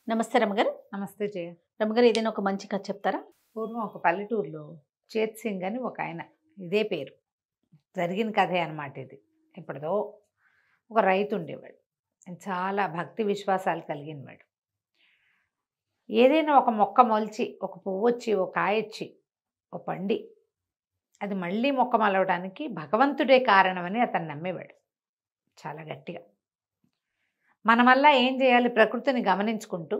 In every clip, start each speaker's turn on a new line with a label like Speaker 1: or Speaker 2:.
Speaker 1: నమస్తే రమగారు.
Speaker 2: నమస్తే జయ.
Speaker 1: రమగారు, ఏదైనా ఒక మంచి కథ చెప్తారా?
Speaker 2: పూర్వం ఒక పల్లెటూరులో చేత్ సింగ్ అని ఒక ఆయన, ఇదే పేరు, జరిగిన కథే అనమాట ఇది. ఎప్పటిదో ఒక రైతు ఉండేవాడు. ఆయన చాలా భక్తి విశ్వాసాలు కలిగినవాడు. ఏదైనా ఒక మొక్క మొలిచి, ఒక పువ్వు వచ్చి, ఒక కాయ వచ్చి, ఒక పండి, అది మళ్ళీ మొక్క మలవడానికి భగవంతుడే కారణమని అతను నమ్మేవాడు చాలా గట్టిగా. మన వల్ల ఏం చేయాలి, ప్రకృతిని గమనించుకుంటూ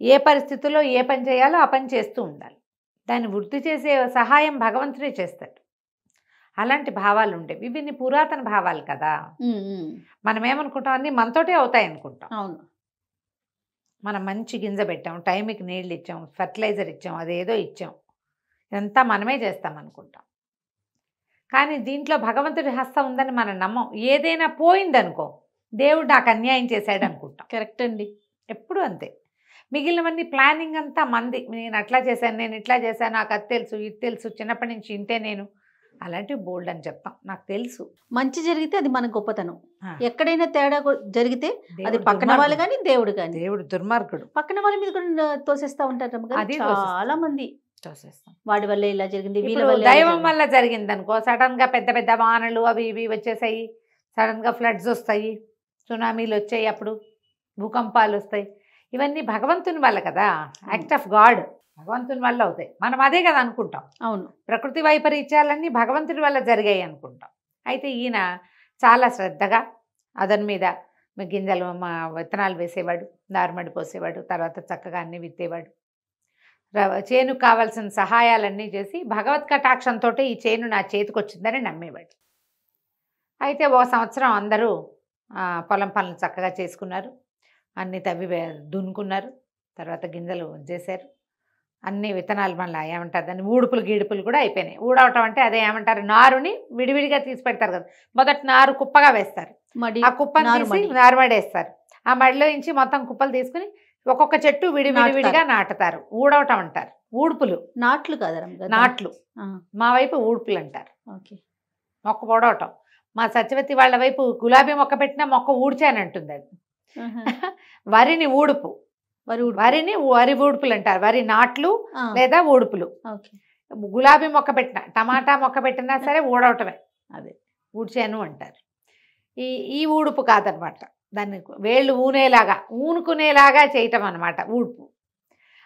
Speaker 2: ఏ పరిస్థితుల్లో ఏ పని చేయాలో ఆ పని చేస్తూ ఉండాలి. దాన్ని వృద్ధి చేసే సహాయం భగవంతుడే చేస్తాడు. అలాంటి భావాలు ఉండేవి. ఇవన్నీ పురాతన భావాలు కదా. మనం ఏమనుకుంటాం, అన్నీ మనతోటే అవుతాయి అనుకుంటాం.
Speaker 1: అవును.
Speaker 2: మనం మంచి గింజ పెట్టాం, టైంకి నీళ్ళు ఇచ్చాం, ఫర్టిలైజర్ ఇచ్చాం, అదేదో ఇచ్చాం, ఇదంతా మనమే చేస్తాం అనుకుంటాం. కానీ దీంట్లో భగవంతుడి హస్తం ఉందని మనం నమ్మం. ఏదైనా పోయిందనుకో, దేవుడు నాకు అన్యాయం చేశాడు అనుకుంటాం.
Speaker 1: కరెక్ట్ అండి.
Speaker 2: ఎప్పుడు అంతే. మిగిలినవన్నీ ప్లానింగ్ అంతా మంది. నేను అట్లా చేశాను, నేను ఇట్లా చేశాను, నాకు అది తెలుసు, ఇది తెలుసు, చిన్నప్పటి నుంచి ఇంతే నేను, అలాంటివి బోల్డ్ అని చెప్తాం. నాకు తెలుసు.
Speaker 1: మంచి జరిగితే అది మన గొప్పతనం.
Speaker 2: ఆ,
Speaker 1: ఎక్కడైనా తేడా జరిగితే అది
Speaker 2: దేవుడు
Speaker 1: పక్కన వాళ్ళు
Speaker 2: దుర్మార్గుడు.
Speaker 1: కానీ దేవుడు కానీ
Speaker 2: దేవుడు దుర్మార్గుడు.
Speaker 1: పక్కన వాళ్ళ మీద కూడా తోసేస్తా ఉంటారు రమగారు.
Speaker 2: అది
Speaker 1: చాలా మంది
Speaker 2: చూసేస్తాం.
Speaker 1: వాడి వల్ల ఇలా జరిగింది, వీళ్ళ
Speaker 2: ఇప్పుడు
Speaker 1: వల్ల
Speaker 2: దైవం వల్ల జరిగింది అనుకో, సడన్ గా పెద్ద పెద్ద వానలు అవి ఇవి వచ్చేసాయి, సడన్ గా ఫ్లడ్స్ వస్తాయి, సునామీలు వచ్చాయి, అప్పుడు భూకంపాలు వస్తాయి. ఇవన్నీ భగవంతుని వల్ల కదా, యాక్ట్ ఆఫ్ గాడ్, భగవంతుని వల్ల అవుతాయి. మనం అదే కదా అనుకుంటాం.
Speaker 1: అవును.
Speaker 2: ప్రకృతి వైపరీత్యాలన్నీ భగవంతుడి వల్ల జరిగాయి అనుకుంటాం. అయితే ఈయన చాలా శ్రద్ధగా అదని మీద గింజలు విత్తనాలు వేసేవాడు, నారుమడి పోసేవాడు, తర్వాత చక్కగా అన్ని విత్తేవాడు, చేనుకు కావాల్సిన సహాయాలన్నీ చేసి భగవత్ కటాక్షంతో ఈ చేను నా చేతికి వచ్చిందని నమ్మేవాడు. అయితే ఓ సంవత్సరం అందరూ పొలం పనులు చక్కగా చేసుకున్నారు, అన్ని తవ్వి దున్నుకున్నారు, తర్వాత గింజలు చేశారు, అన్ని విత్తనాలు మళ్ళీ ఏమంటారు దాన్ని, ఊడుపులు గీడుపులు కూడా అయిపోయినాయి. ఊడవటం అంటే అదే ఏమంటారు, నారుని విడివిడిగా తీసి పెడతారు కదా, మొదటి నారు కుప్పగా వేస్తారు, ఆ కుప్పని తీసి నారుమడి వేస్తారు, ఆ మడిలో నుంచి మొత్తం కుప్పలు తీసుకుని ఒక్కొక్క చెట్టు విడివిడివిడిగా నాటుతారు. ఊడవటం అంటారు. ఊడుపులు,
Speaker 1: నాట్లు కాదు రమగారు,
Speaker 2: నాట్లు. మా వైపు ఊడుపులు అంటారు.
Speaker 1: ఓకే.
Speaker 2: మొక్క పొడవటం. మా సత్యవతి వాళ్ళ వైపు గులాబీ మొక్క పెట్టినా మొక్క ఊడ్చానంటుంది అది. వరిని ఊడుపు, వరిని వరి ఊడుపులు అంటారు. వరి నాట్లు లేదా ఊడుపులు. గులాబీ మొక్క పెట్టినా, టమాటా మొక్క పెట్టినా సరే ఊడవటమే, అదే ఊడ్చాను అంటారు. ఈ ఊడుపు కాదనమాట, దాన్ని వేళ్ళు ఊనుకునేలాగా చేయటం అనమాట ఊడుపు.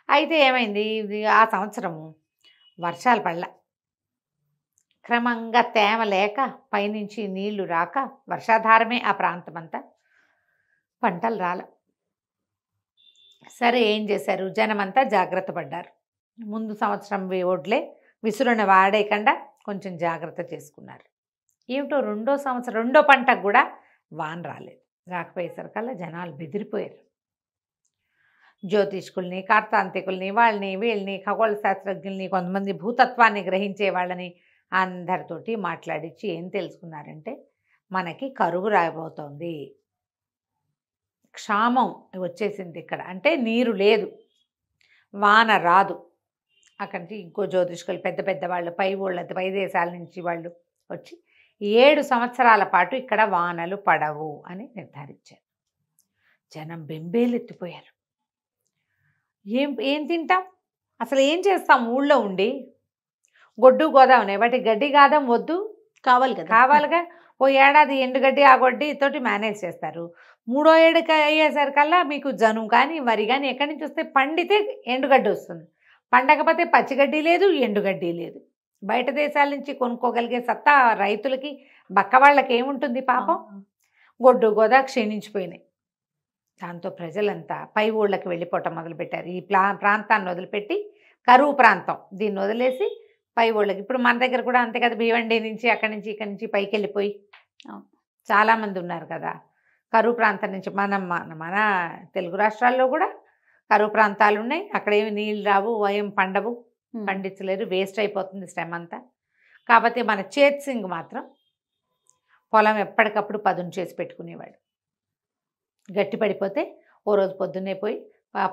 Speaker 2: అయితే ఏమైంది, ఆ సంవత్సరము వర్షాలు పడలా, క్రమంగా తేమ లేక, పైనుంచి నీళ్లు రాక, వర్షాధారమే ఆ ప్రాంతం అంతా, పంటలు రాల. సరే ఏం చేశారు, జనమంతా జాగ్రత్త పడ్డారు. ముందు సంవత్సరం ఒడ్లే విసురున వాడేయకుండా కొంచెం జాగ్రత్త చేసుకున్నారు. ఏమిటో రెండో పంటకు కూడా వాన రాలేదు. రాకపోయేసరికల్లా జనాలు బెదిరిపోయారు. జ్యోతిష్కుల్ని, కార్తాంతికుల్ని, వాళ్ళని వీళ్ళని, ఖగోళ శాస్త్రజ్ఞుల్ని, కొంతమంది భూతత్వాన్ని గ్రహించే వాళ్ళని అందరితోటి మాట్లాడించి ఏం తెలుసుకున్నారంటే, మనకి కరువు రాబోతోంది, క్షామం వచ్చేసింది ఇక్కడ, అంటే నీరు లేదు, వాన రాదు. అక్కడి నుంచి ఇంకో జ్యోతిష్కులు, పెద్ద పెద్ద వాళ్ళు, పై దేశాల నుంచి వాళ్ళు వచ్చి 7 సంవత్సరాల పాటు ఇక్కడ వానలు పడవు అని నిర్ధారించారు. జనం బెంబేలెత్తిపోయారు. ఏం తింటాం, అసలు ఏం చేస్తాం, ఊళ్ళో ఉండి గొడ్డు గోదావనే, వాటి గడ్డి గాదం వద్దు, కావాలిగా. ఓ ఏడాది ఎండుగడ్డి ఆ గడ్డి తోటి మేనేజ్ చేస్తారు. 3వ ఏడుకి అయ్యేసరికల్లా మీకు జనుము కానీ వరి కానీ ఎక్కడి నుంచి వస్తే, పండితే ఎండుగడ్డి వస్తుంది, పండకపోతే పచ్చిగడ్డి లేదు, ఎండుగడ్డి లేదు. బయట దేశాల నుంచి కొనుక్కోగలిగే సత్తా రైతులకి, బక్క వాళ్ళకి ఏముంటుంది పాపం. గొడ్డు గోదా క్షీణించిపోయినాయి. దాంతో ప్రజలంతా పై ఊళ్ళకి వెళ్ళిపోవటం మొదలుపెట్టారు. ఈ ప్రాంతాన్ని వదిలిపెట్టి, కరువు ప్రాంతం దీన్ని వదిలేసి పై ఊళ్ళకి. ఇప్పుడు మన దగ్గర కూడా అంతే కదా, భీవండి నుంచి అక్కడి నుంచి ఇక్కడి నుంచి పైకి వెళ్ళిపోయి చాలామంది ఉన్నారు కదా కరువు ప్రాంతం నుంచి. మన తెలుగు రాష్ట్రాల్లో కూడా కరువు ప్రాంతాలు ఉన్నాయి. అక్కడ ఏమి నీళ్ళు రావు, ఏం పండవు, పండించలేరు, వేస్ట్ అయిపోతుంది శ్రమ అంతా. కాకపోతే మన చేత్ సింగ్ మాత్రం పొలం ఎప్పటికప్పుడు పదును చేసి పెట్టుకునేవాడు. గట్టి పడిపోతే ఓ రోజు పొద్దున్నే పోయి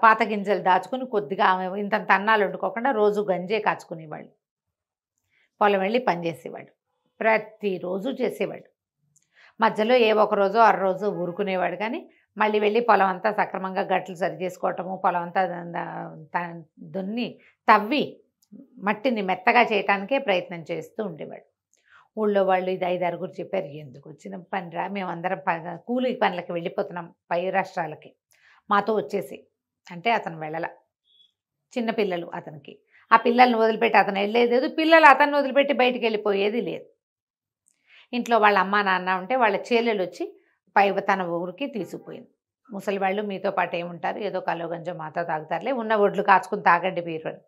Speaker 2: పాత గింజలు దాచుకుని కొద్దిగా ఇంతంత అన్నాలు వండుకోకుండా రోజు గంజే కాచుకునేవాళ్ళు. పొలం వెళ్ళి పనిచేసేవాడు, ప్రతిరోజు చేసేవాడు. మధ్యలో ఏ ఒక రోజు అర రోజు ఊరుకునేవాడు, కానీ మళ్ళీ వెళ్ళి పొలం అంతా సక్రమంగా గట్లు సరి చేసుకోవటము, పొలం అంతా దున్ని తవ్వి మట్టిని మెత్తగా చేయటానికే ప్రయత్నం చేస్తూ ఉండేవాడు. ఊళ్ళో వాళ్ళు ఇది 5-6 చెప్పారు, ఎందుకు వచ్చిన పనిరా, మేమందరం కూలి పనులకి వెళ్ళిపోతున్నాం పై రాష్ట్రాలకి, మాతో వచ్చేసి అంటే అతను వెళ్ళల. చిన్నపిల్లలు అతనికి, ఆ పిల్లల్ని వదిలిపెట్టి అతను వెళ్ళేది లేదు, పిల్లలు అతన్ని వదిలిపెట్టి బయటికి వెళ్ళిపోయేది లేదు. ఇంట్లో వాళ్ళ అమ్మ నాన్న ఉంటే వాళ్ళ చెల్లెలు వచ్చి తన ఊరికి తీసుకుపోయింది. ముసలి వాళ్ళు మీతో పాటు ఏముంటారు, ఏదో కలో గంజో మాతో తాగుతారులే, ఉన్న ఒడ్లు కాచుకుని తాగండి మీరు అని.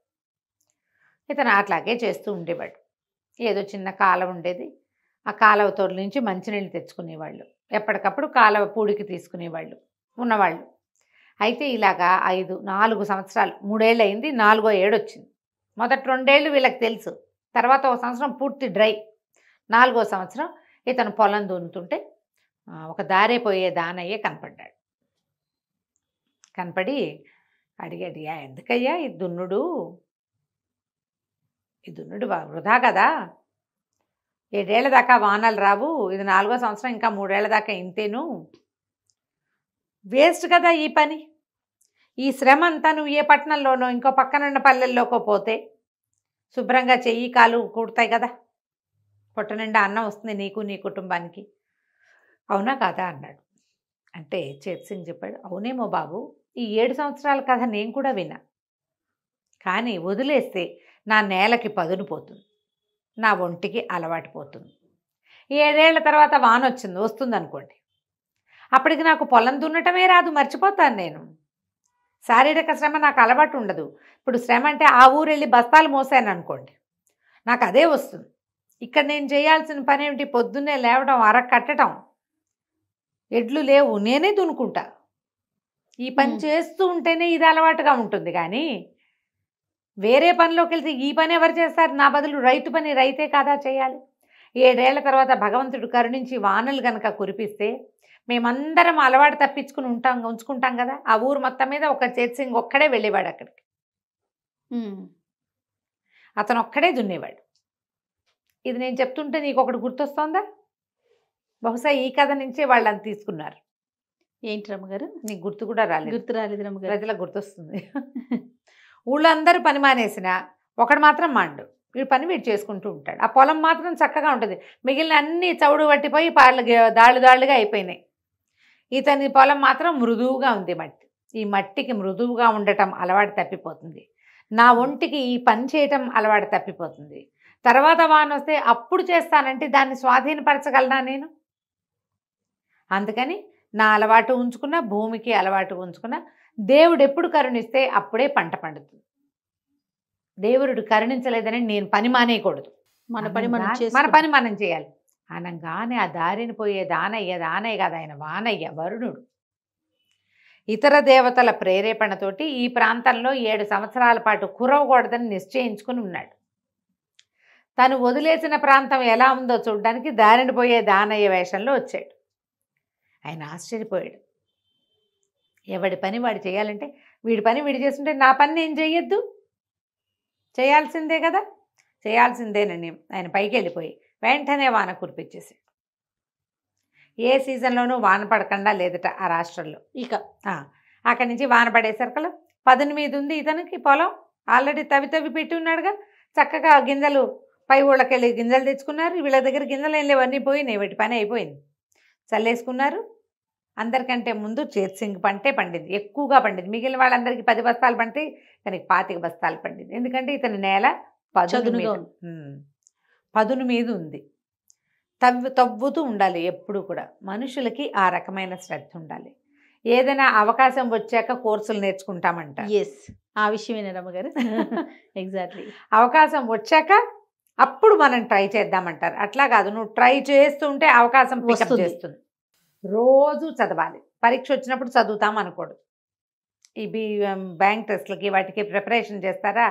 Speaker 2: ఇతను అట్లాగే చేస్తూ ఉండేవాడు. ఏదో చిన్న కాలువ ఉండేది, ఆ కాలువతో నుంచి మంచినీళ్ళు తెచ్చుకునేవాళ్ళు, ఎప్పటికప్పుడు కాలువ పూడికి తీసుకునేవాళ్ళు ఉన్నవాళ్ళు. అయితే ఇలాగా 4 సంవత్సరాలు, 3 ఏళ్ళు అయింది, 4వ ఏడు వచ్చింది. మొదటి 2 ఏళ్ళు వీళ్ళకి తెలుసు, తర్వాత 1 సంవత్సరం పూర్తి డ్రై. 4వ సంవత్సరం ఇతను పొలం దున్నుతుంటే ఒక దారే పోయే దానయ్య కనపడ్డాడు. కనపడి అడిగాడు, ఎందుకయ్యా ఈ దున్నుడు వృధా కదా, 7 ఏళ్ల దాకా వానలు రావు, ఇది 4వ సంవత్సరం, ఇంకా 3 ఏళ్ల దాకా ఇంతేను, వేస్ట్ కదా ఈ పని, ఈ శ్రమ అంతా నువ్వు ఏ పట్టణంలోనో ఇంకో పక్కనున్న పల్లెల్లోకో పోతే శుభ్రంగా చెయ్యి కాలు కూడతాయి కదా, పొట్ట నిండా అన్నం వస్తుంది నీకు నీ కుటుంబానికి, అవునా కాదా అన్నాడు. అంటే చేత్ చెప్పాడు, అవునేమో బాబు, ఈ 7 సంవత్సరాల కథ నేను కూడా విన్నా, కానీ వదిలేస్తే నా నేలకి పదును పోతుంది, నా ఒంటికి అలవాటు పోతుంది. 7 ఏళ్ల తర్వాత వాన వస్తుంది అనుకోండి, అప్పటికి నాకు పొలం దున్నటమే రాదు, మర్చిపోతాను నేను, శారీరక శ్రమ నాకు అలవాటు ఉండదు. ఇప్పుడు శ్రమ అంటే ఆ ఊరు వెళ్ళి బస్తాలు మోసాను అనుకోండి, నాకు అదే వస్తుంది. ఇక్కడ నేను చేయాల్సిన పని ఏమిటి, పొద్దున్నే లేవడం, కట్టడం, ఎడ్లు లేవు, నేనే దున్నుకుంటా. ఈ పని చేస్తూ ఉంటేనే ఇది అలవాటుగా ఉంటుంది, కానీ వేరే పనిలోకి వెళ్తే ఈ పని ఎవరు చేస్తారు, నా బదులు రైతు పని రైతే కాదా చేయాలి. 7 ఏళ్ల తర్వాత భగవంతుడు కరుణించి వానలు కనుక కురిపిస్తే మేమందరం అలవాటు తప్పించుకుని ఉంచుకుంటాం కదా. ఆ ఊరు మొత్తం మీద ఒక చేత్ సింగ్ ఒక్కడే వెళ్ళేవాడు అక్కడికి, అతను ఒక్కడే దున్నేవాడు. ఇది నేను చెప్తుంటే నీకు ఒకటి గుర్తొస్తోందా? బహుశా ఈ కథ నుంచే వాళ్ళని తీసుకున్నారు.
Speaker 1: ఏంటి రమ్మగారు,
Speaker 2: నీకు గుర్తు కూడా రాలేదు?
Speaker 1: గుర్తు రాలేదు రమ్మగారు.
Speaker 2: ప్రజలకు గుర్తొస్తుంది. ఊళ్ళో అందరూ పని మానేసిన ఒకడు మాత్రం మాండు, వీడు పని వీడు చేసుకుంటూ ఉంటాడు. ఆ పొలం మాత్రం చక్కగా ఉంటుంది, మిగిలిన అన్ని చవుడు పట్టిపోయి దాళ్ళుగా అయిపోయినాయి. ఇతని పొలం మాత్రం మృదువుగా ఉంది మట్టి. ఈ మట్టికి మృదువుగా ఉండటం అలవాటు తప్పిపోతుంది, నా ఒంటికి ఈ పని చేయటం అలవాటు తప్పిపోతుంది. తర్వాత వాన వస్తే అప్పుడు చేస్తానంటే దాన్ని స్వాధీనపరచగలనా నేను? అందుకని నా అలవాటు ఉంచుకున్న, భూమికి అలవాటు ఉంచుకున్న, దేవుడు ఎప్పుడు కరుణిస్తే అప్పుడే పంట పండుతుంది. దేవుడు కరుణించలేదని నేను పని మానేయకూడదు, మన పని మనం చేయాలి. అనగానే ఆ దారిని పోయే దానయ్య కాదు, ఆయన వానయ్య, వరుణుడు. ఇతర దేవతల ప్రేరేపణతోటి ఈ ప్రాంతంలో 7 సంవత్సరాల పాటు కురవకూడదని నిశ్చయించుకుని ఉన్నాడు. తను వదిలేసిన ప్రాంతం ఎలా ఉందో చూడడానికి దారిని పోయే దానయ్య వేషంలో వచ్చాడు. ఆయన ఆశ్చర్యపోయాడు. ఎవడి పని వాడు చేయాలంటే, వీడి పని వీడు చేస్తుంటే నా పని నేను చెయ్యొద్దు, చేయాల్సిందే కదా, చేయాల్సిందేనని ఆయన పైకి వెళ్ళిపోయి వెంటనే వాన కురిపించేసాడు. ఏ సీజన్లోనూ వాన పడకుండా లేదట ఆ రాష్ట్రంలో. ఇక అక్కడి నుంచి వాన పడేసరికలు పదును మీద ఉంది ఇతనికి పొలం, ఆల్రెడీ తవ్వి పెట్టి ఉన్నాడుగా. చక్కగా గింజలు పై ఊళ్ళకి వెళ్ళి గింజలు తెచ్చుకున్నారు. వీళ్ళ దగ్గర గింజలు ఏం లేవన్నీ పోయినాయి, వీటి పని అయిపోయింది, చల్లేసుకున్నారు. అందరికంటే ముందు చేత్ సింగ్ పంటే పండింది, ఎక్కువగా పండింది. మిగిలిన వాళ్ళందరికీ 10 బస్తాలు పండితే ఇతనికి 25 బస్తాలు పండింది. ఎందుకంటే ఇతని నేల పదును మీద ఉంది. తవ్వుతూ ఉండాలి ఎప్పుడు కూడా. మనుషులకి ఆ రకమైన శ్రద్ధ ఉండాలి. ఏదైనా అవకాశం వచ్చాక కోర్సులు నేర్చుకుంటామంట.
Speaker 1: ఎస్, ఆ విషయమేనా రమ్మగారు? ఎగ్జాక్ట్లీ.
Speaker 2: అవకాశం వచ్చాక అప్పుడు మనం ట్రై చేద్దామంటారు. అట్లా కాదు, నువ్వు ట్రై చేస్తూ ఉంటే అవకాశం పికప్ చేస్తుంది. రోజు చదవాలి. పరీక్ష వచ్చినప్పుడు చదువుతాం అనకూడదు. ఇవి బ్యాంక్ టెస్ట్లకి వాటికి ప్రిపరేషన్ చేస్తారా,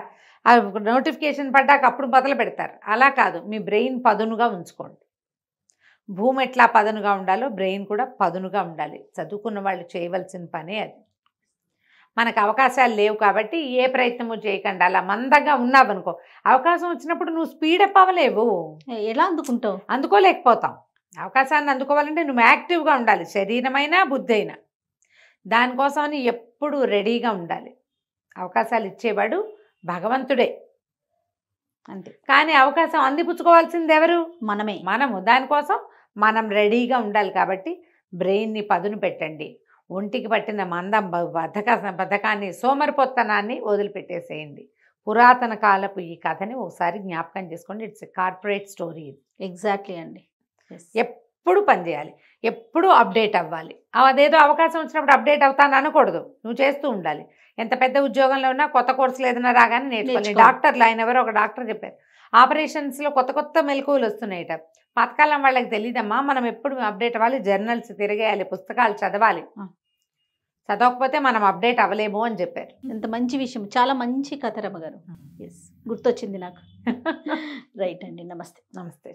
Speaker 2: నోటిఫికేషన్ పడ్డాక అప్పుడు మొదలు పెడతారు. అలా కాదు, మీ బ్రెయిన్ పదునుగా ఉంచుకోండి. భూమి ఎట్లా పదునుగా ఉండాలో బ్రెయిన్ కూడా పదునుగా ఉండాలి. చదువుకున్న వాళ్ళు చేయవలసిన పనే అది. మనకు అవకాశాలు లేవు కాబట్టి ఏ ప్రయత్నము చేయకుండా అలా మందంగా ఉన్నావనుకో, అవకాశం వచ్చినప్పుడు నువ్వు స్పీడప్ అవ్వలేవు.
Speaker 1: ఎలా అందుకుంటావు?
Speaker 2: అందుకోలేకపోతాం. అవకాశాన్ని అందుకోవాలంటే నువ్వు యాక్టివ్గా ఉండాలి, శరీరమైనా బుద్ధి అయినా. దానికోసమని ఎప్పుడు రెడీగా ఉండాలి. అవకాశాలు ఇచ్చేవాడు భగవంతుడే,
Speaker 1: అంతే.
Speaker 2: కానీ అవకాశం అందిపుచ్చుకోవాల్సింది ఎవరు? మనము. దానికోసం మనం రెడీగా ఉండాలి. కాబట్టి బ్రెయిన్ని పదును పెట్టండి. ఒంటికి పట్టిన మందం, బద్ధకాన్ని, సోమరిపోత్తనాన్ని వదిలిపెట్టేసేయండి. పురాతన కాలపు ఈ కథని ఒకసారి జ్ఞాపకం చేసుకోండి. It's a corporate story.
Speaker 1: Exactly అండి.
Speaker 2: ఎప్పుడు పనిచేయాలి, ఎప్పుడు అప్డేట్ అవ్వాలి. అదేదో అవకాశం వచ్చినప్పుడు అప్డేట్ అవుతాను అనకూడదు, నువ్వు చేస్తూ ఉండాలి. ఎంత పెద్ద ఉద్యోగంలో ఉన్నా కొత్త కోర్సులు ఏదైనా రాగానే నేర్చుకోవాలి. డాక్టర్లు, ఆయన ఎవరో ఒక డాక్టర్ చెప్పారు, ఆపరేషన్స్లో కొత్త కొత్త మెలకువలు వస్తున్నాయట. పాతకాలం వాళ్ళకి తెలియదమ్మా, మనం ఎప్పుడు అప్డేట్ అవ్వాలి, జర్నల్స్ తిరగేయాలి, పుస్తకాలు చదవాలి. చదవకపోతే మనం అప్డేట్ అవ్వలేము అని చెప్పారు.
Speaker 1: ఎంత మంచి విషయం, చాలా మంచి కథ రమ్మగారు. ఎస్, గుర్తొచ్చింది నాకు. రైట్ అండి. నమస్తే.
Speaker 2: నమస్తే.